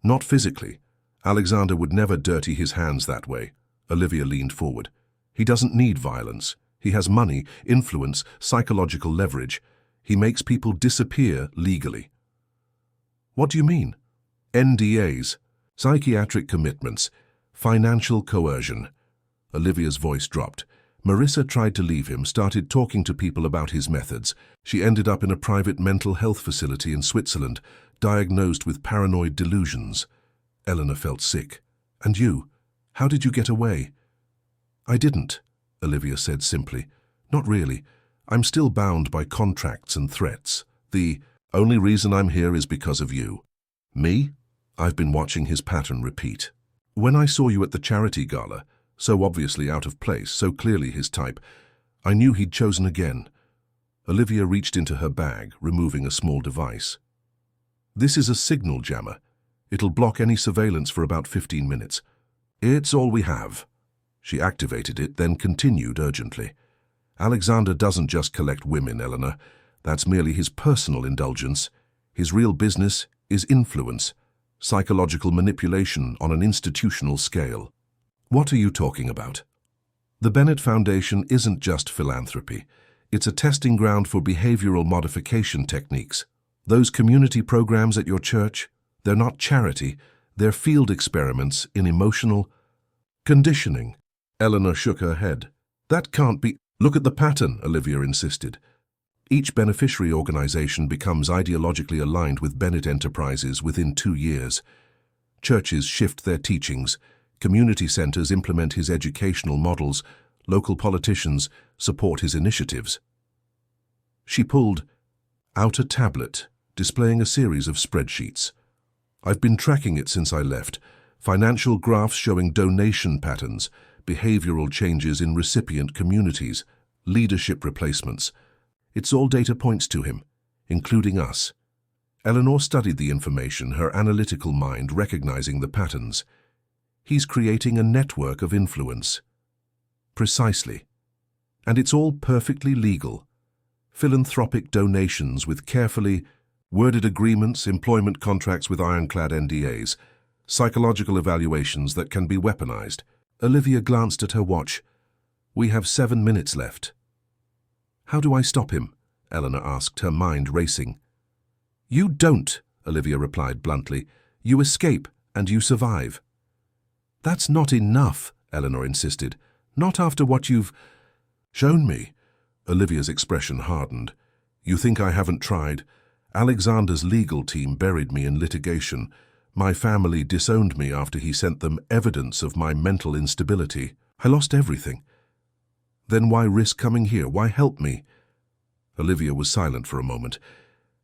"Not physically. Alexander would never dirty his hands that way." Olivia leaned forward. "He doesn't need violence. He has money, influence, psychological leverage. He makes people disappear legally." "What do you mean?" "NDAs, psychiatric commitments, financial coercion." Olivia's voice dropped. "Marissa tried to leave him, started talking to people about his methods. She ended up in a private mental health facility in Switzerland, diagnosed with paranoid delusions." Eleanor felt sick. "And you? How did you get away?" "I didn't," Olivia said simply. "Not really. I'm still bound by contracts and threats. The only reason I'm here is because of you." "Me?" I've been watching his pattern repeat. "When I saw you at the charity gala, so obviously out of place, so clearly his type, I knew he'd chosen again." Olivia reached into her bag, removing a small device. "This is a signal jammer. It'll block any surveillance for about 15 minutes. It's all we have." She activated it, then continued urgently. "Alexander doesn't just collect women, Eleanor. That's merely his personal indulgence. His real business is influence, psychological manipulation on an institutional scale." "What are you talking about?" "The Bennett Foundation isn't just philanthropy. It's a testing ground for behavioral modification techniques. Those community programs at your church, they're not charity, they're field experiments in emotional conditioning." Eleanor shook her head. "That can't be." "Look at the pattern," Olivia insisted. Each beneficiary organization becomes ideologically aligned with Bennett Enterprises within 2 years. Churches shift their teachings, community centers implement his educational models, local politicians support his initiatives. She pulled out a tablet, displaying a series of spreadsheets. I've been tracking it since I left. Financial graphs showing donation patterns, behavioral changes in recipient communities, leadership replacements. It's all data points to him, including us. Eleanor studied the information, her analytical mind recognizing the patterns. He's creating a network of influence. Precisely. And it's all perfectly legal. Philanthropic donations with carefully worded agreements, employment contracts with ironclad NDAs, psychological evaluations that can be weaponized. Olivia glanced at her watch. We have 7 minutes left. How do I stop him? Eleanor asked, her mind racing. You don't, Olivia replied bluntly. You escape and you survive. That's not enough, Eleanor insisted. Not after what you've shown me. Olivia's expression hardened. You think I haven't tried? Alexander's legal team buried me in litigation. My family disowned me after he sent them evidence of my mental instability. I lost everything. Then why risk coming here? Why help me? Olivia was silent for a moment.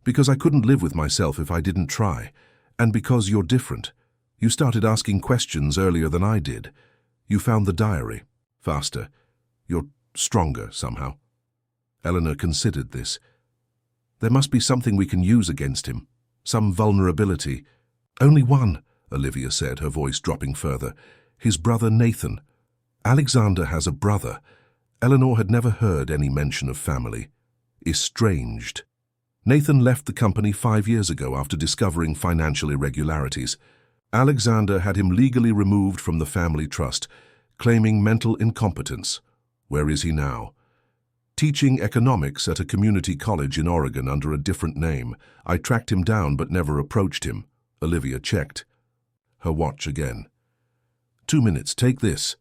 Because I couldn't live with myself if I didn't try. And because you're different. You started asking questions earlier than I did. You found the diary. Faster. You're stronger somehow. Eleanor considered this. There must be something we can use against him. Some vulnerability. Only one, Olivia said, her voice dropping further. His brother Nathan. Alexander has a brother. Eleanor had never heard any mention of family. Estranged. Nathan left the company 5 years ago after discovering financial irregularities. Alexander had him legally removed from the family trust, claiming mental incompetence. Where is he now? Teaching economics at a community college in Oregon under a different name. I tracked him down but never approached him. Olivia checked. Her watch again. 2 minutes, take this.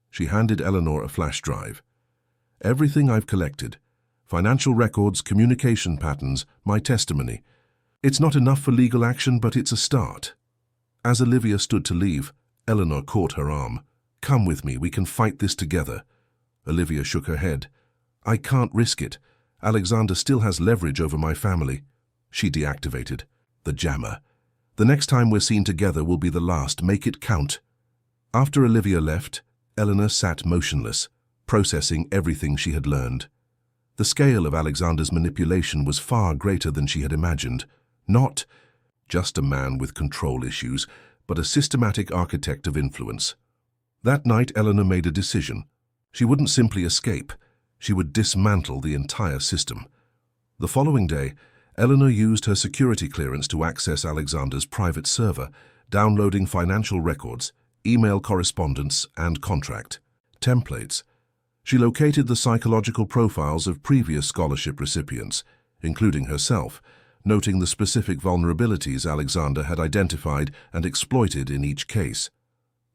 She handed Eleanor a flash drive. Everything I've collected. Financial records, communication patterns, my testimony. It's not enough for legal action, but it's a start. As Olivia stood to leave, Eleanor caught her arm. Come with me, we can fight this together. Olivia shook her head. I can't risk it. Alexander still has leverage over my family. She deactivated. The jammer. The next time we're seen together will be the last. Make it count. After Olivia left, Eleanor sat motionless, processing everything she had learned. The scale of Alexander's manipulation was far greater than she had imagined. Not just a man with control issues, but a systematic architect of influence. That night, Eleanor made a decision. She wouldn't simply escape. She would dismantle the entire system. The following day, Eleanor used her security clearance to access Alexander's private server, downloading financial records, email correspondence, and contract templates. She located the psychological profiles of previous scholarship recipients, including herself, noting the specific vulnerabilities Alexander had identified and exploited in each case.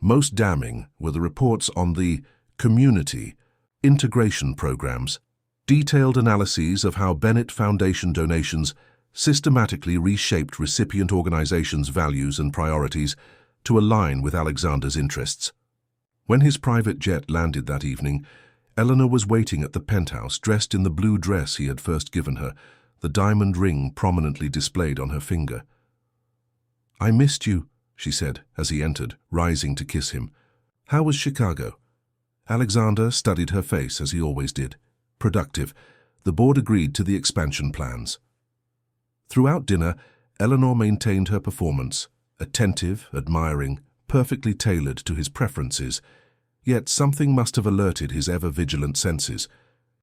Most damning were the reports on the community integration programs, detailed analyses of how Bennett Foundation donations systematically reshaped recipient organizations' values and priorities to align with Alexander's interests. When his private jet landed that evening, Eleanor was waiting at the penthouse, dressed in the blue dress he had first given her, the diamond ring prominently displayed on her finger. I missed you, she said as he entered, rising to kiss him. How was Chicago? Alexander studied her face as he always did. Productive. The board agreed to the expansion plans. Throughout dinner, Eleanor maintained her performance, attentive, admiring, perfectly tailored to his preferences. Yet something must have alerted his ever-vigilant senses.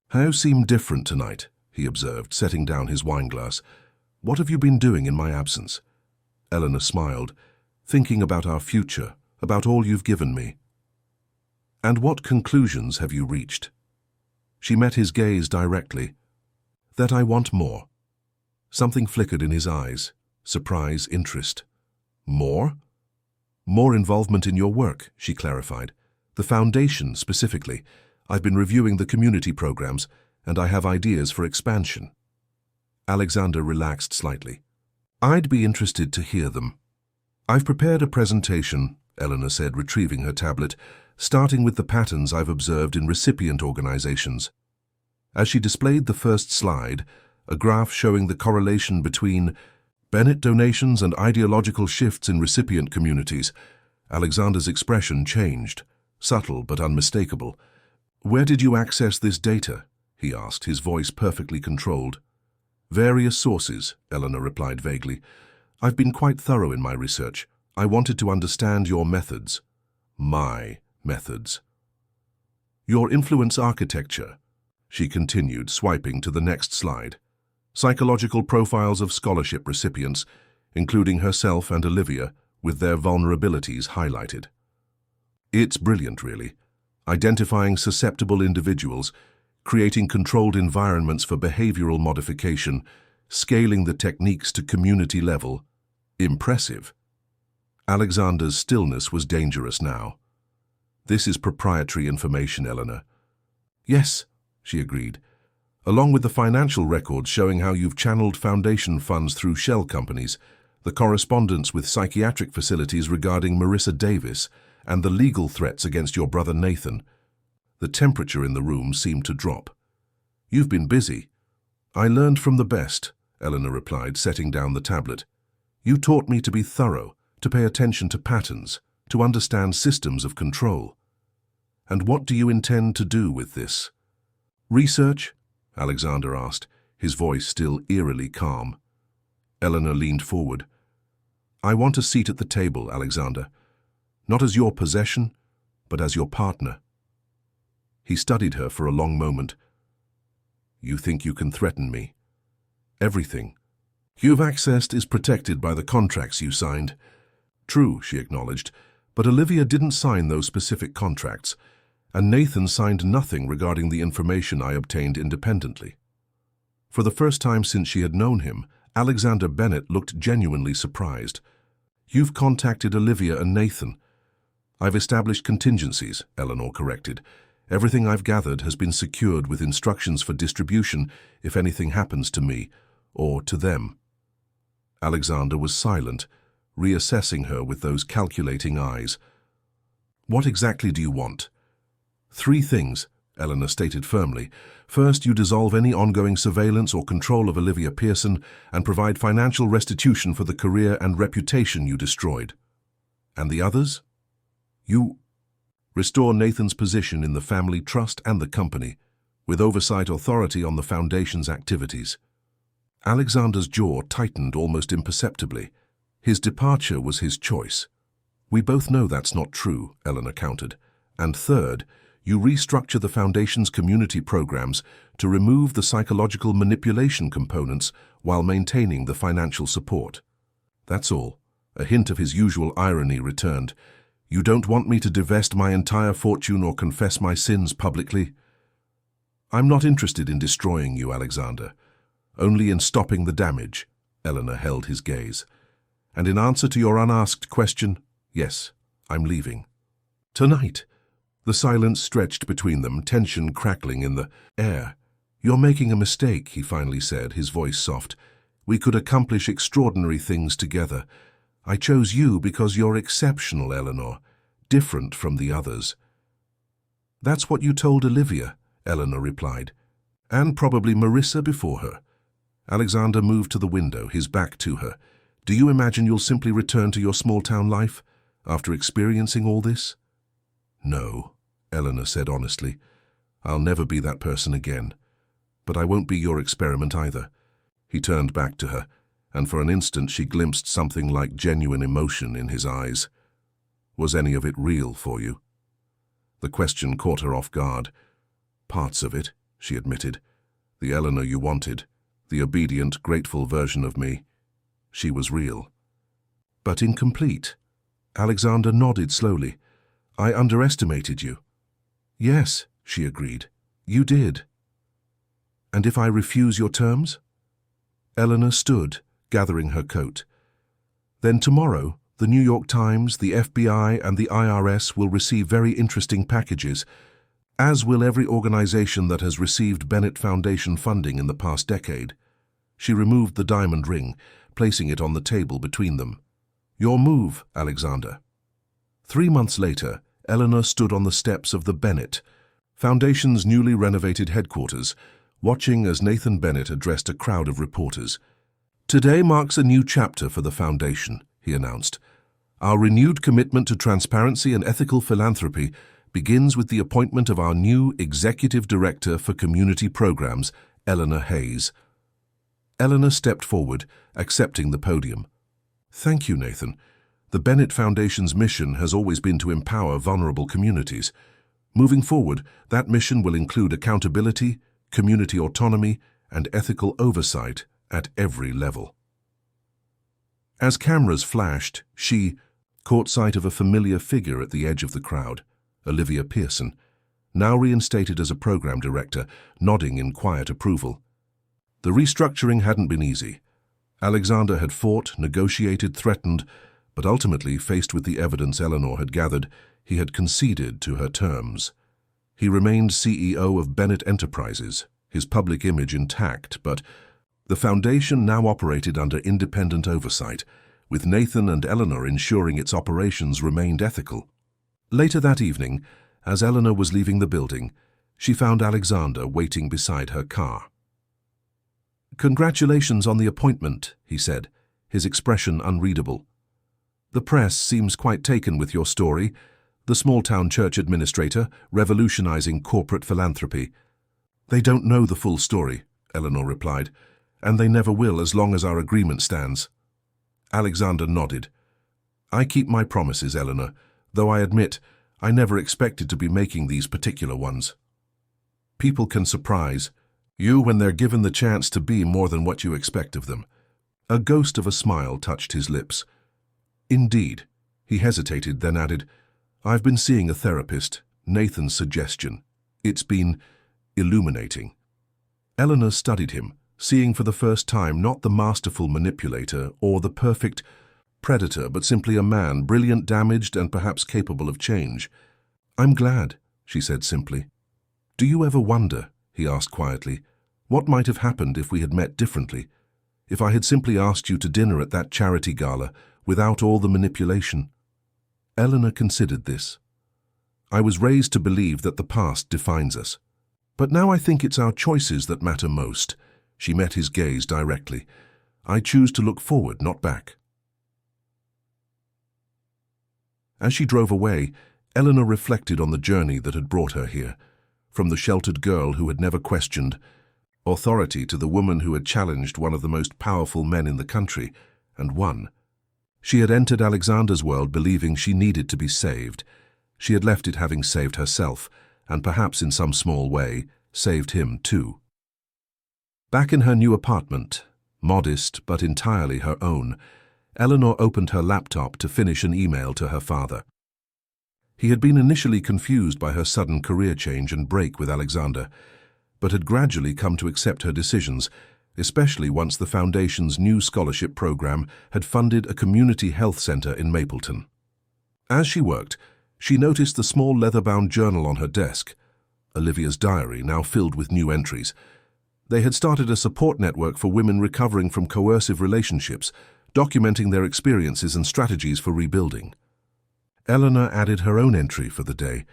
How seemed different tonight, he observed, setting down his wineglass. What have you been doing in my absence? Eleanor smiled, thinking about our future, about all you've given me. And what conclusions have you reached? She met his gaze directly. That I want more. Something flickered in his eyes, surprise, interest. More? More involvement in your work, she clarified. The foundation, specifically. I've been reviewing the community programs, and I have ideas for expansion. Alexander relaxed slightly. I'd be interested to hear them. I've prepared a presentation, Eleanor said, retrieving her tablet, starting with the patterns I've observed in recipient organizations. As she displayed the first slide, a graph showing the correlation between Bennett donations and ideological shifts in recipient communities, Alexander's expression changed, subtle but unmistakable. Where did you access this data? He asked, his voice perfectly controlled. Various sources, Eleanor replied vaguely. I've been quite thorough in my research. I wanted to understand your methods. My methods. Your influence architecture, she continued, swiping to the next slide. Psychological profiles of scholarship recipients, including herself and Olivia, with their vulnerabilities highlighted. It's brilliant, really. Identifying susceptible individuals, creating controlled environments for behavioral modification, scaling the techniques to community level. Impressive. Alexander's stillness was dangerous now. This is proprietary information, Eleanor. Yes, she agreed, along with the financial records showing how you've channeled foundation funds through shell companies, the correspondence with psychiatric facilities regarding Marissa Davis, and the legal threats against your brother Nathan. The temperature in the room seemed to drop. You've been busy. I learned from the best, Eleanor replied, setting down the tablet. You taught me to be thorough, to pay attention to patterns, to understand systems of control. And what do you intend to do with this? Research? Alexander asked, his voice still eerily calm. Eleanor leaned forward. I want a seat at the table, Alexander. Not as your possession, but as your partner. He studied her for a long moment. You think you can threaten me? Everything you've accessed is protected by the contracts you signed. True, she acknowledged, but Olivia didn't sign those specific contracts, and Nathan signed nothing regarding the information I obtained independently. For the first time since she had known him, Alexander Bennett looked genuinely surprised. You've contacted Olivia and Nathan. I've established contingencies, Eleanor corrected. Everything I've gathered has been secured with instructions for distribution if anything happens to me or to them. Alexander was silent, reassessing her with those calculating eyes. What exactly do you want? 3 things, Eleanor stated firmly. First, you dissolve any ongoing surveillance or control of Olivia Pearson and provide financial restitution for the career and reputation you destroyed. And the others? You restore Nathan's position in the family trust and the company, with oversight authority on the Foundation's activities. Alexander's jaw tightened almost imperceptibly. His departure was his choice. We both know that's not true, Eleanor countered. And third, you restructure the Foundation's community programs to remove the psychological manipulation components while maintaining the financial support. That's all. A hint of his usual irony returned. You don't want me to divest my entire fortune or confess my sins publicly? I'm not interested in destroying you, Alexander. Only in stopping the damage. Eleanor held his gaze. And in answer to your unasked question, yes, I'm leaving. Tonight. The silence stretched between them, tension crackling in the air. You're making a mistake, he finally said, his voice soft. We could accomplish extraordinary things together. I chose you because you're exceptional, Eleanor, different from the others. That's what you told Olivia, Eleanor replied, and probably Marissa before her. Alexander moved to the window, his back to her. Do you imagine you'll simply return to your small-town life after experiencing all this? No, Eleanor said honestly. I'll never be that person again. But I won't be your experiment either. He turned back to her, and for an instant she glimpsed something like genuine emotion in his eyes. Was any of it real for you? The question caught her off guard. Parts of it, she admitted. The Eleanor you wanted, the obedient, grateful version of me. She was real. But incomplete. Alexander nodded slowly. I underestimated you. Yes, she agreed. You did. And if I refuse your terms? Eleanor stood, gathering her coat. Then tomorrow, the New York Times, the FBI, and the IRS will receive very interesting packages. as will every organization that has received Bennett Foundation funding in the past decade. She removed the diamond ring, placing it on the table between them. "Your move, Alexander." 3 months later, Eleanor stood on the steps of the Bennett Foundation's newly renovated headquarters, watching as Nathan Bennett addressed a crowd of reporters. "Today marks a new chapter for the Foundation," he announced. "Our renewed commitment to transparency and ethical philanthropy begins with the appointment of our new Executive Director for Community Programs, Eleanor Hayes." Eleanor stepped forward, accepting the podium. "Thank you, Nathan. The Bennett Foundation's mission has always been to empower vulnerable communities. Moving forward, that mission will include accountability, community autonomy, and ethical oversight at every level." As cameras flashed, she caught sight of a familiar figure at the edge of the crowd, Olivia Pearson, now reinstated as a program director, nodding in quiet approval. The restructuring hadn't been easy. Alexander had fought, negotiated, threatened, but ultimately, faced with the evidence Eleanor had gathered, he had conceded to her terms. He remained CEO of Bennett Enterprises, his public image intact, but the foundation now operated under independent oversight, with Nathan and Eleanor ensuring its operations remained ethical. Later that evening, as Eleanor was leaving the building, she found Alexander waiting beside her car. "Congratulations on the appointment," he said, his expression unreadable. "The press seems quite taken with your story, the small-town church administrator revolutionizing corporate philanthropy." "They don't know the full story," Eleanor replied, "and they never will as long as our agreement stands." Alexander nodded. "I keep my promises, Eleanor, though I admit I never expected to be making these particular ones. People can surprise you when they're given the chance to be more than what you expect of them." A ghost of a smile touched his lips. "Indeed." He hesitated, then added, "I've been seeing a therapist, Nathan's suggestion. It's been illuminating." Eleanor studied him, seeing for the first time not the masterful manipulator or the perfect predator, but simply a man, brilliant, damaged, and perhaps capable of change. "I'm glad," she said simply. "Do you ever wonder," he asked quietly, "what might have happened if we had met differently? If I had simply asked you to dinner at that charity gala, without all the manipulation?" Eleanor considered this. "I was raised to believe that the past defines us. But now I think it's our choices that matter most." She met his gaze directly. "I choose to look forward, not back." As she drove away, Eleanor reflected on the journey that had brought her here, from the sheltered girl who had never questioned authority to the woman who had challenged one of the most powerful men in the country, and won. She had entered Alexander's world believing she needed to be saved. She had left it having saved herself, and perhaps in some small way, saved him too. Back in her new apartment, modest but entirely her own, Eleanor opened her laptop to finish an email to her father. He had been initially confused by her sudden career change and break with Alexander, but had gradually come to accept her decisions, especially once the Foundation's new scholarship program had funded a community health center in Mapleton. As she worked, she noticed the small leather-bound journal on her desk, Olivia's diary, now filled with new entries. They had started a support network for women recovering from coercive relationships, documenting their experiences and strategies for rebuilding. Eleanor added her own entry for the day.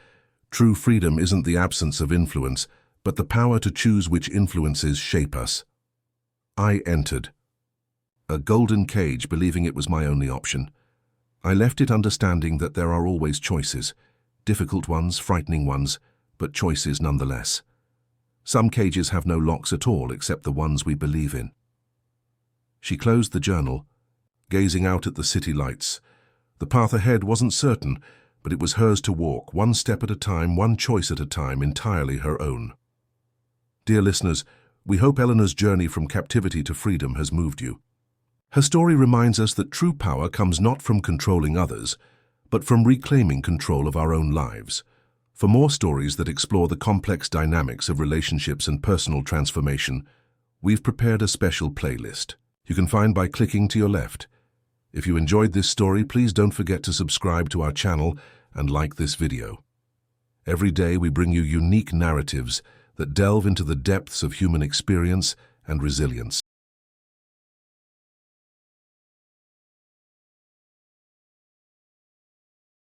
"True freedom isn't the absence of influence, but the power to choose which influences shape us." I entered. A golden cage, believing it was my only option. I left it understanding that there are always choices, difficult ones, frightening ones, but choices nonetheless. Some cages have no locks at all except the ones we believe in. She closed the journal, gazing out at the city lights. The path ahead wasn't certain, but it was hers to walk, one step at a time, one choice at a time, entirely her own. Dear listeners, we hope Eleanor's journey from captivity to freedom has moved you. Her story reminds us that true power comes not from controlling others, but from reclaiming control of our own lives. For more stories that explore the complex dynamics of relationships and personal transformation, we've prepared a special playlist you can find by clicking to your left. If you enjoyed this story, please don't forget to subscribe to our channel and like this video. Every day we bring you unique narratives that delve into the depths of human experience and resilience.